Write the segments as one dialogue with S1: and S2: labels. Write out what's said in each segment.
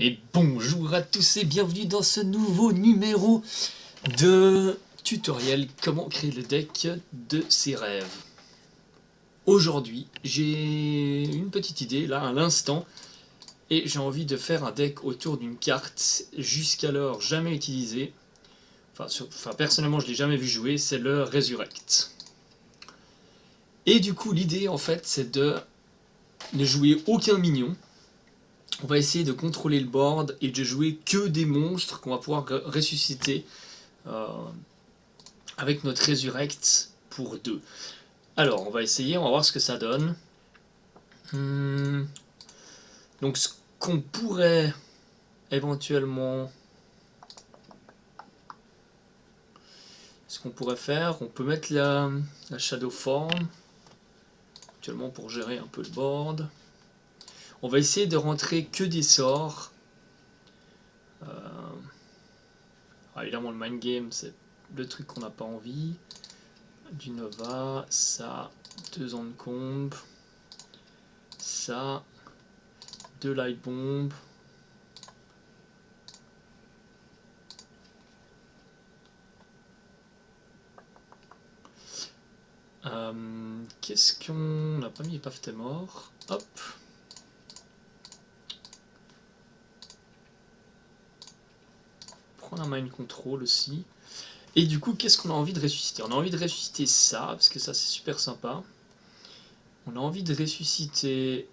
S1: Et bonjour à tous et bienvenue dans ce nouveau numéro de tutoriel comment créer le deck de ses rêves. Aujourd'hui, j'ai une petite idée là à l'instant et j'ai envie de faire un deck autour d'une carte jusqu'alors jamais utilisée. Enfin personnellement je l'ai jamais vu jouer, c'est le Resurrect. Et du coup l'idée en fait c'est de ne jouer aucun minion. On va essayer de contrôler le board et de jouer que des monstres qu'on va pouvoir ressusciter avec notre Resurrect pour 2. Alors, on va essayer, on va voir ce que ça donne. Donc, ce qu'on pourrait éventuellement... Ce qu'on pourrait faire, on peut mettre la Shadow Form, actuellement pour gérer un peu le board. On va essayer de rentrer que des sorts. Évidemment, le Mind Game, c'est le truc qu'on n'a pas envie. Du Nova, ça, 2 ans de combe, ça, 2 Light Bomb. Qu'est-ce qu'on n'a pas mis? Epave t'es mort. Hop. Prendre un Mind Control aussi. Et du coup, qu'est-ce qu'on a envie de ressusciter? On a envie de ressusciter ça, parce que ça c'est super sympa. On a envie de ressusciter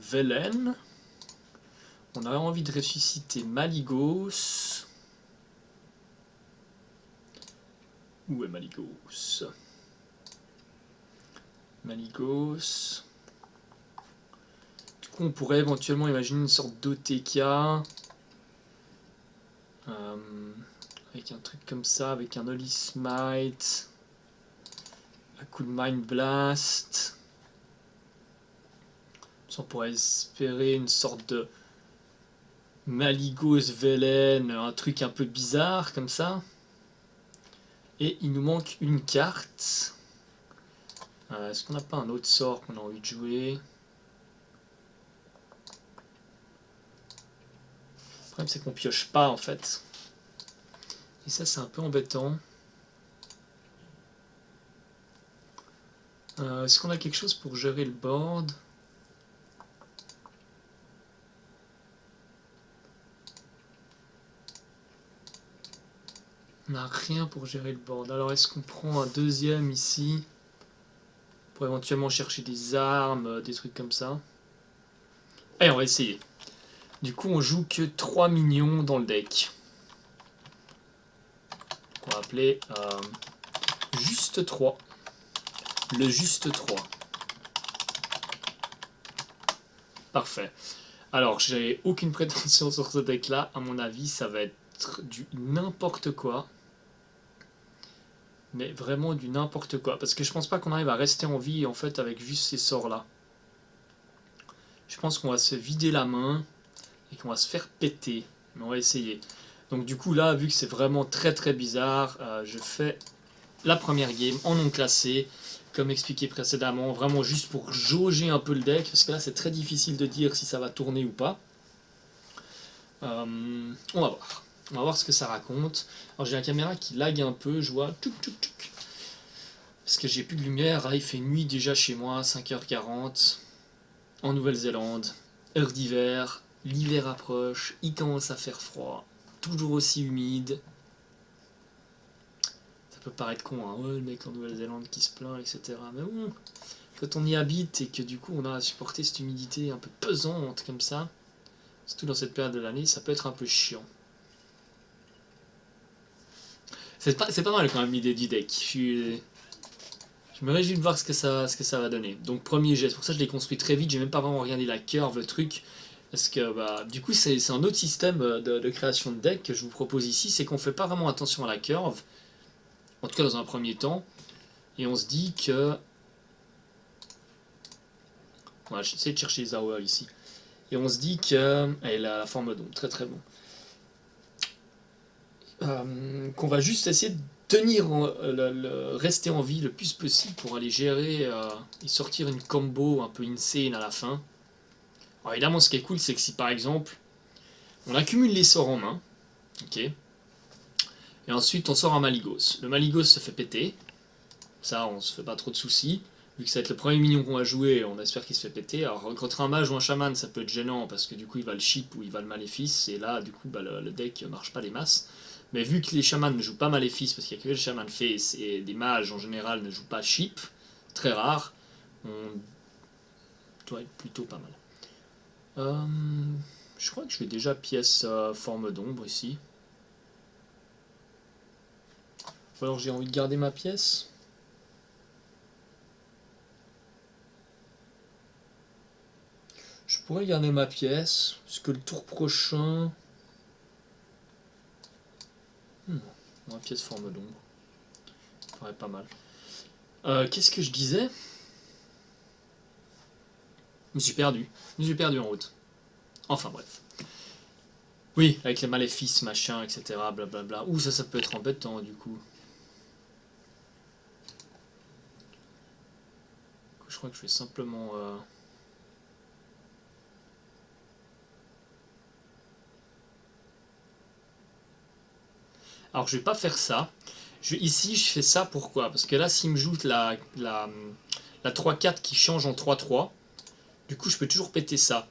S1: Velen. On a envie de ressusciter Malygos. Où est Malygos? Malygos. Du coup, on pourrait éventuellement imaginer une sorte d'OTK. Avec un truc comme ça, avec un Holy Smite. Un coup de Mind Blast. On pourrait espérer une sorte de Malygos Velen, un truc un peu bizarre comme ça. Et il nous manque une carte. Est-ce qu'on n'a pas un autre sort qu'on a envie de jouer? Le problème c'est qu'on pioche pas en fait. Et ça c'est un peu embêtant. Est-ce qu'on a quelque chose pour gérer le board? On n'a rien pour gérer le board. Alors est-ce qu'on prend un deuxième ici pour éventuellement chercher des armes, des trucs comme ça? Allez, on va essayer. Du coup, on joue que 3 minions dans le deck. On va appeler juste 3. Le juste 3. Parfait. Alors, j'ai aucune prétention sur ce deck-là. À mon avis, ça va être du n'importe quoi. Mais vraiment du n'importe quoi. Parce que je pense pas qu'on arrive à rester en vie en fait avec juste ces sorts-là. Je pense qu'on va se vider la main et qu'on va se faire péter. Mais on va essayer. Donc du coup là, vu que c'est vraiment très très bizarre, je fais la première game en non classé, comme expliqué précédemment, vraiment juste pour jauger un peu le deck, parce que là c'est très difficile de dire si ça va tourner ou pas. On va voir. On va voir ce que ça raconte. Alors j'ai la caméra qui lag un peu, je vois tchouk tchouk tchouk. Parce que j'ai plus de lumière, là il fait nuit déjà chez moi, 5h40, en Nouvelle-Zélande, heure d'hiver, l'hiver approche, il commence à faire froid, toujours aussi humide. Ça peut paraître con, hein, ouais, le mec en Nouvelle-Zélande qui se plaint, etc. Mais bon, quand on y habite et que du coup on a à supporter cette humidité un peu pesante comme ça, surtout dans cette période de l'année, ça peut être un peu chiant. C'est pas mal quand même l'idée du deck. Je me réjouis de voir ce que ça va donner. Donc premier jet, c'est pour ça que je l'ai construit très vite, j'ai même pas vraiment regardé la curve, le truc. Parce que bah, du coup c'est un autre système de création de deck que je vous propose ici, c'est qu'on fait pas vraiment attention à la curve, en tout cas dans un premier temps, et on se dit que... Voilà, j'essaie de chercher les AOE ici. Et on se dit que... Elle a la forme d'ombre, très très bon. Qu'on va juste essayer de tenir, rester en vie le plus possible pour aller gérer et sortir une combo un peu insane à la fin. Alors évidemment, ce qui est cool, c'est que si par exemple On accumule les sorts en main. Ok. Et ensuite on sort un Maligos. Le Maligos se fait péter. Ça, on se fait pas trop de soucis. Vu que ça va être le premier minion qu'on va jouer, on espère qu'il se fait péter. Alors contre un mage ou un chaman, ça peut être gênant parce que du coup il va le chip ou il va le maléfice. Et là, du coup, bah, le deck marche pas des masses. Mais vu que les chamans ne jouent pas maléfice, parce qu'il y a que les chamans face et des mages en général ne jouent pas chip, très rare, on doit être plutôt pas mal. Je crois que je fais déjà pièce forme d'ombre ici. Ou alors j'ai envie de garder ma pièce. Je pourrais garder ma pièce, parce que le tour prochain... ma pièce forme d'ombre. Ça ferait pas mal. Qu'est-ce que je disais? Je me suis perdu. Je me suis perdu en route. Enfin bref. Oui, avec les maléfices, machin, etc. Blablabla. Ouh, ça peut être embêtant du coup. Je crois que je vais simplement... Alors je vais pas faire ça. Ici je fais ça pourquoi? Parce que là s'il me joue la 3-4 qui change en 3-3, du coup je peux toujours péter ça.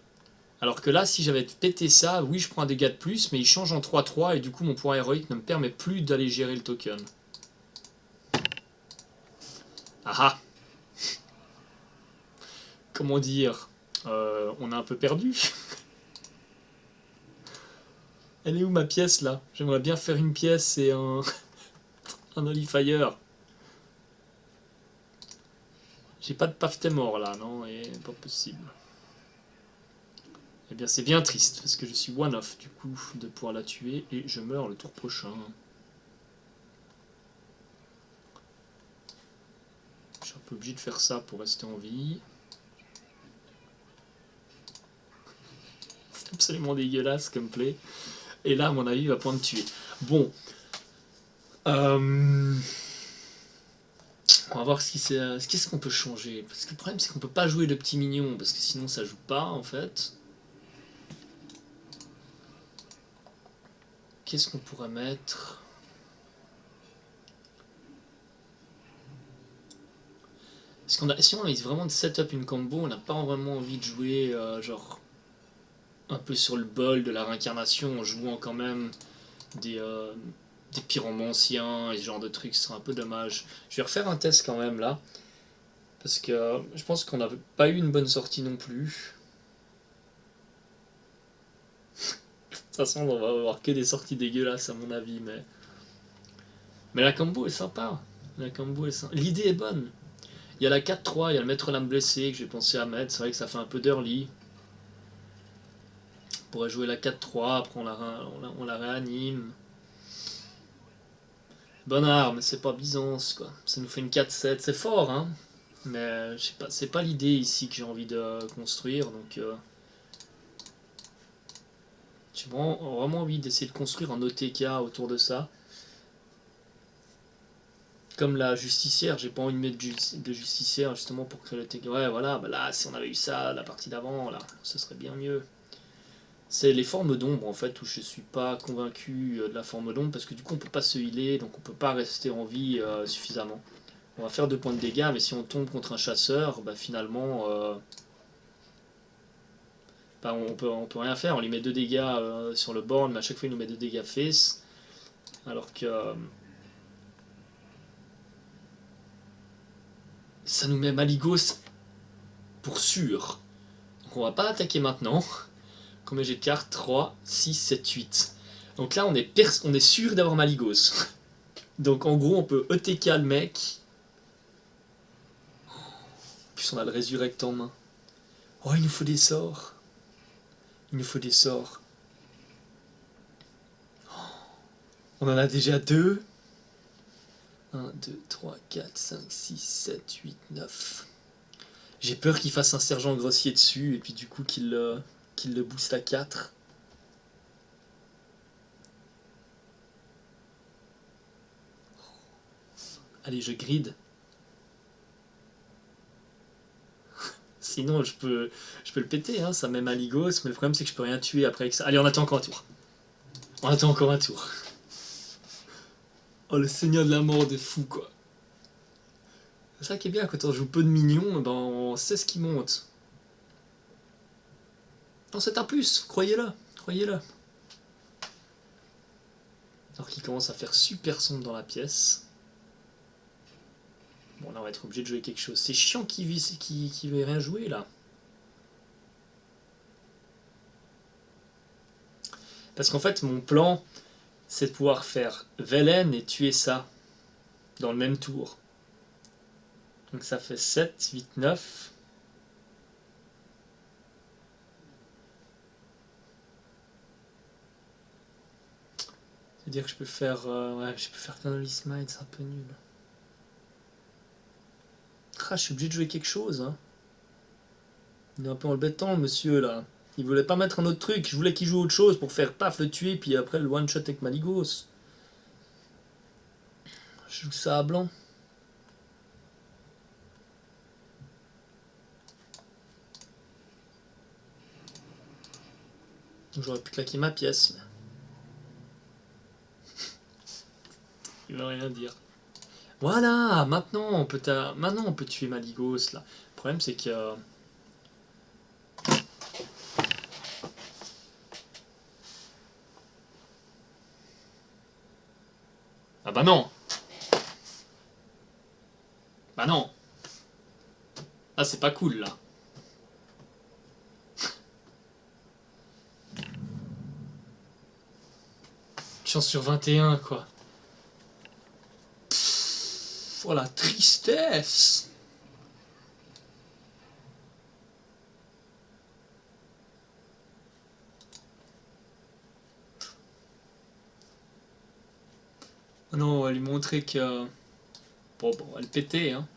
S1: Alors que là si j'avais pété ça, oui je prends un dégât de plus, mais il change en 3-3 et du coup mon pouvoir héroïque ne me permet plus d'aller gérer le token. Ah ah. Comment dire, on a un peu perdu. Elle est où ma pièce là? J'aimerais bien faire une pièce et un Holifier. J'ai pas de Pathtemor là, non? Et pas possible. Eh bien c'est bien triste, parce que je suis one-off du coup de pouvoir la tuer, et je meurs le tour prochain. Je suis un peu obligé de faire ça pour rester en vie. C'est absolument dégueulasse comme play. Et là, à mon avis, il va pas me tuer. Bon. On va voir qu'est-ce qu'on peut changer. Parce que le problème, c'est qu'on peut pas jouer le petit mignon, parce que sinon ça joue pas en fait. Qu'est-ce qu'on pourrait mettre? Parce si on a vraiment de setup une combo, on n'a pas vraiment envie de jouer genre un peu sur le bol de la réincarnation en jouant quand même des, euh, des pyromanciens et ce genre de trucs, ce serait un peu dommage. Je vais refaire un test quand même là, parce que je pense qu'on n'a pas eu une bonne sortie non plus. De toute façon, on va avoir que des sorties dégueulasses à mon avis, mais la combo est sympa. La combo est sympa. L'idée est bonne. Il y a la 4-3, il y a le maître lame blessé que j'ai pensé à mettre. C'est vrai que ça fait un peu d'early. On pourrait jouer la 4-3, après on la réanime. Bonne arme, c'est pas Byzance quoi. Ça nous fait une 4-7, c'est fort hein. Mais je sais pas, c'est pas l'idée ici que j'ai envie de construire, donc j'ai vraiment envie d'essayer de construire un OTK autour de ça. Comme la justicière, j'ai pas envie de mettre de justicière justement pour créer le TK. Ouais voilà, bah là si on avait eu ça la partie d'avant, là, ce serait bien mieux. C'est les formes d'ombre en fait où je suis pas convaincu de la forme d'ombre parce que du coup on peut pas se healer, donc on peut pas rester en vie suffisamment. On va faire 2 points de dégâts, mais si on tombe contre un chasseur, bah finalement bah, on peut rien faire. On lui met 2 dégâts sur le board, mais à chaque fois il nous met 2 dégâts face. Alors que ça nous met Maligos pour sûr. Donc on va pas attaquer maintenant. Combien j'ai de cartes? 3, 6, 7, 8. Donc là on est sûr d'avoir Maligos. Donc en gros on peut ETK le mec. En plus on a le résurrect en main. Oh il nous faut des sorts. Il nous faut des sorts. On en a déjà 2. 1, 2, 3, 4, 5, 6, 7, 8, 9. J'ai peur qu'il fasse un sergent grossier dessus et puis du coup qu'il le booste à 4. Allez, je grid. sinon je peux le péter, hein, ça met Maligos, mais le problème c'est que je peux rien tuer après avec ça. Allez, on attend encore un tour. On attend encore un tour. Oh, le seigneur de la mort des fous, quoi. C'est ça qui est bien, quand on joue peu de minions, ben on sait ce qui monte. Non, c'est un plus, croyez-le, croyez-le. Alors qu'il commence à faire super sombre dans la pièce. Bon, là on va être obligé de jouer quelque chose. C'est chiant qu'il veut rien jouer, là. Parce qu'en fait, mon plan, c'est de pouvoir faire Velen et tuer ça dans le même tour. Donc ça fait 7, 8, 9. C'est-à-dire que je peux faire... ouais, je peux faire Canoli Smite, c'est un peu nul. Ah, je suis obligé de jouer quelque chose, hein. Il est un peu embêtant, monsieur, là. Il voulait pas mettre un autre truc, je voulais qu'il joue autre chose pour faire paf le tuer, puis après le one-shot avec Maligos. Je joue ça à blanc. J'aurais pu claquer ma pièce. Il veut rien dire. Voilà, maintenant on peut tuer Maligos, là. Le problème c'est que... Ah bah non. Bah non. Ah, c'est pas cool, là. Chance sur 21, quoi. Pff, oh la tristesse. Ah non, on va lui montrer que... Bon, on va le péter, hein.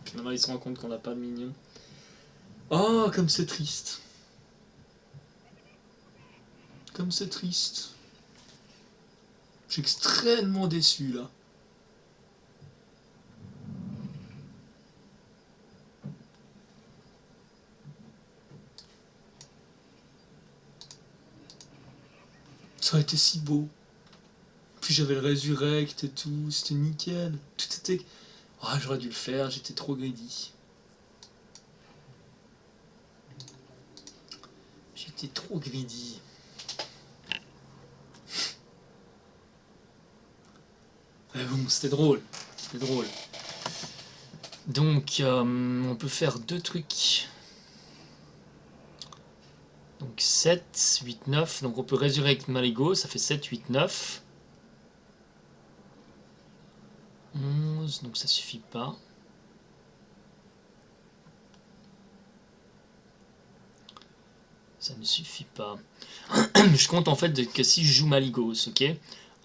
S1: Puis maintenant il se rend compte qu'on n'a pas de minion. Oh, comme c'est triste. Comme c'est triste. Je suis extrêmement déçu, là. Ça aurait été si beau. Puis j'avais le résurrect et tout, c'était nickel. Tout était... Ah, oh, j'aurais dû le faire, j'étais trop greedy. J'étais trop greedy. Mais bon, c'était drôle. C'était drôle. Donc, on peut faire deux trucs. Donc 7, 8, 9. Donc on peut résurrecter Maligo, ça fait 7, 8, 9. 11, donc ça suffit pas. Ça ne suffit pas. Je compte en fait que si je joue Maligos, ok.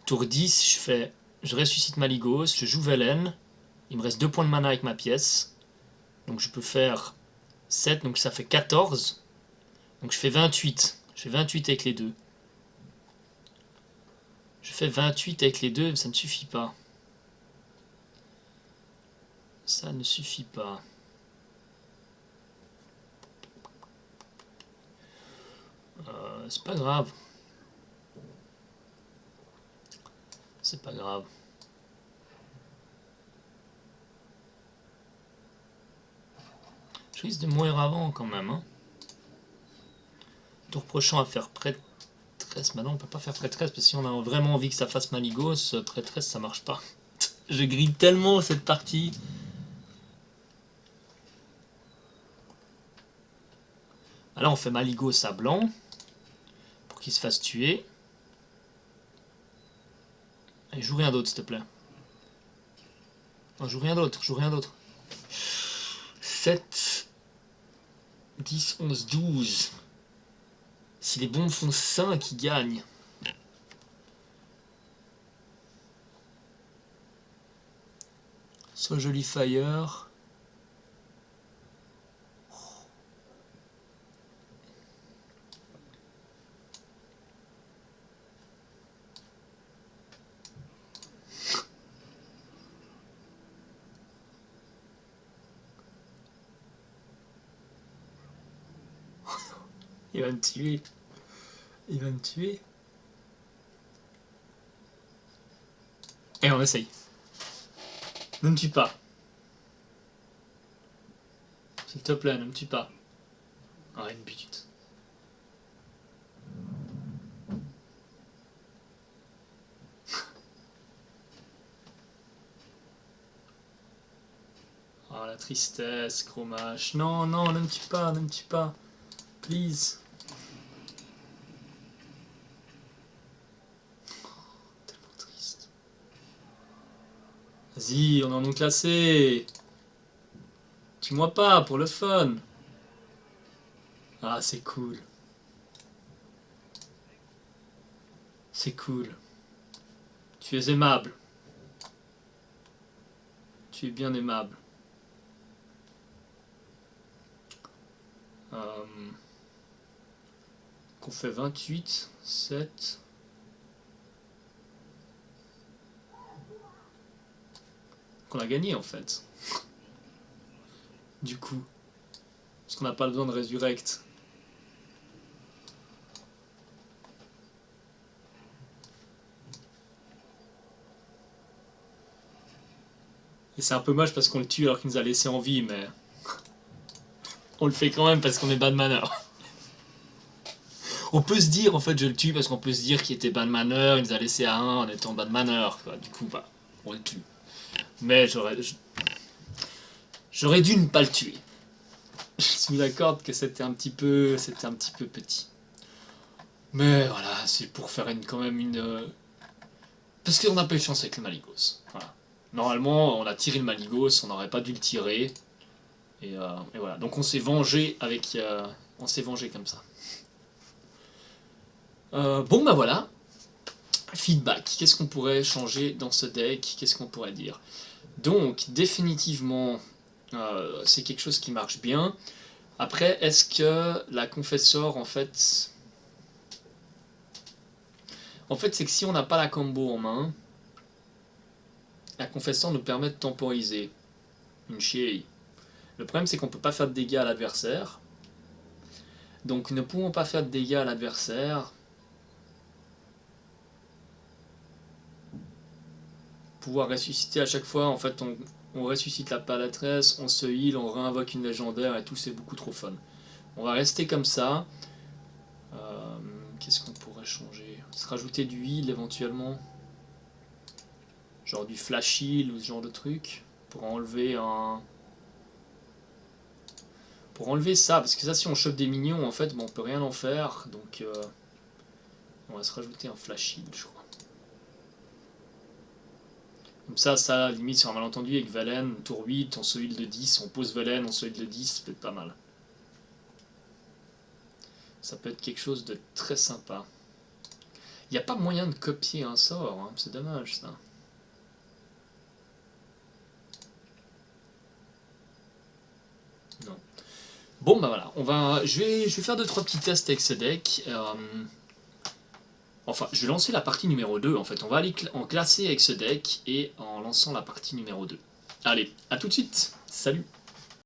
S1: Tour 10, je ressuscite Maligos, je joue Velen. Il me reste 2 points de mana avec ma pièce. Donc je peux faire 7, donc ça fait 14. Donc je fais 28. Je fais 28 avec les deux. Je fais 28 avec les deux, mais ça ne suffit pas. Ça ne suffit pas. C'est pas grave. C'est pas grave. Je risque de mourir avant quand même. Hein. Tour prochain à faire prêtresse. Maintenant on peut pas faire prêtresse parce que si on a vraiment envie que ça fasse Maligos, prêtresse ça marche pas. Je grille tellement cette partie. Là on fait Maligos à blanc pour qu'il se fasse tuer. Allez, joue rien d'autre s'il te plaît. Non, joue rien d'autre, joue rien d'autre. 7, 10, 11, 12. Si les bombes font 5, ils gagnent. Soit joli fire. Il va me tuer. Il va me tuer. Et on essaye. Ne me tue pas. S'il te plaît, ne me tue pas. Arrête, but. Oh la tristesse, Chromache. Non, non, ne me tue pas, ne me tue pas. Please. Tellement triste. Vas-y, on en nous classé. Tue-moi pas, pour le fun. Ah, c'est cool. C'est cool. Tu es aimable. Tu es bien aimable. Qu'on fait 28, 7. Qu'on a gagné en fait. Du coup. Parce qu'on n'a pas besoin de résurrect. Et c'est un peu moche parce qu'on le tue alors qu'il nous a laissé en vie, mais... on le fait quand même parce qu'on est bad manner. On peut se dire, en fait, je le tue parce qu'on peut se dire qu'il était bad manner, il nous a laissé à 1 en étant bad manner. Quoi. Du coup, bah, on le tue. Mais j'aurais dû ne pas le tuer. Je suis d'accord que c'était un petit peu petit. Mais voilà, c'est pour faire quand même une... Parce qu'on n'a pas eu de chance avec le Maligos. Voilà. Normalement, on a tiré le Maligos, on n'aurait pas dû le tirer. Et voilà. Donc on s'est vengé avec... on s'est vengé comme ça. Bon bah voilà. Feedback. Qu'est-ce qu'on pourrait changer dans ce deck? Qu'est-ce qu'on pourrait dire? Donc, définitivement, c'est quelque chose qui marche bien. Après, est-ce que la Confessor, en fait... En fait, c'est que si on n'a pas la combo en main, la Confessor nous permet de temporiser. Une chier. Le problème, c'est qu'on ne peut pas faire de dégâts à l'adversaire. Donc, ne pouvons pas faire de dégâts à l'adversaire. Pouvoir ressusciter à chaque fois, en fait, on ressuscite la palatresse, on se heal, on réinvoque une légendaire et tout, c'est beaucoup trop fun. On va rester comme ça. Qu'est-ce qu'on pourrait changer? Se rajouter du heal éventuellement. Genre du flash heal ou ce genre de truc. Pour enlever un... Pour enlever ça, parce que ça si on chope des minions en fait, bon, on peut rien en faire. Donc on va se rajouter un flash heal je crois. Comme ça limite sur un malentendu avec Valen, tour 8, on se heal de 10, on pose Valen, on se heal de 10, ça peut être pas mal. Ça peut être quelque chose de très sympa. Il n'y a pas moyen de copier un sort, hein. C'est dommage ça. Non. Bon bah voilà, je vais faire 2-3 petits tests avec ce deck. Enfin, je vais lancer la partie numéro 2 en fait. On va aller en classer avec ce deck et en lançant la partie numéro 2. Allez, à tout de suite. Salut.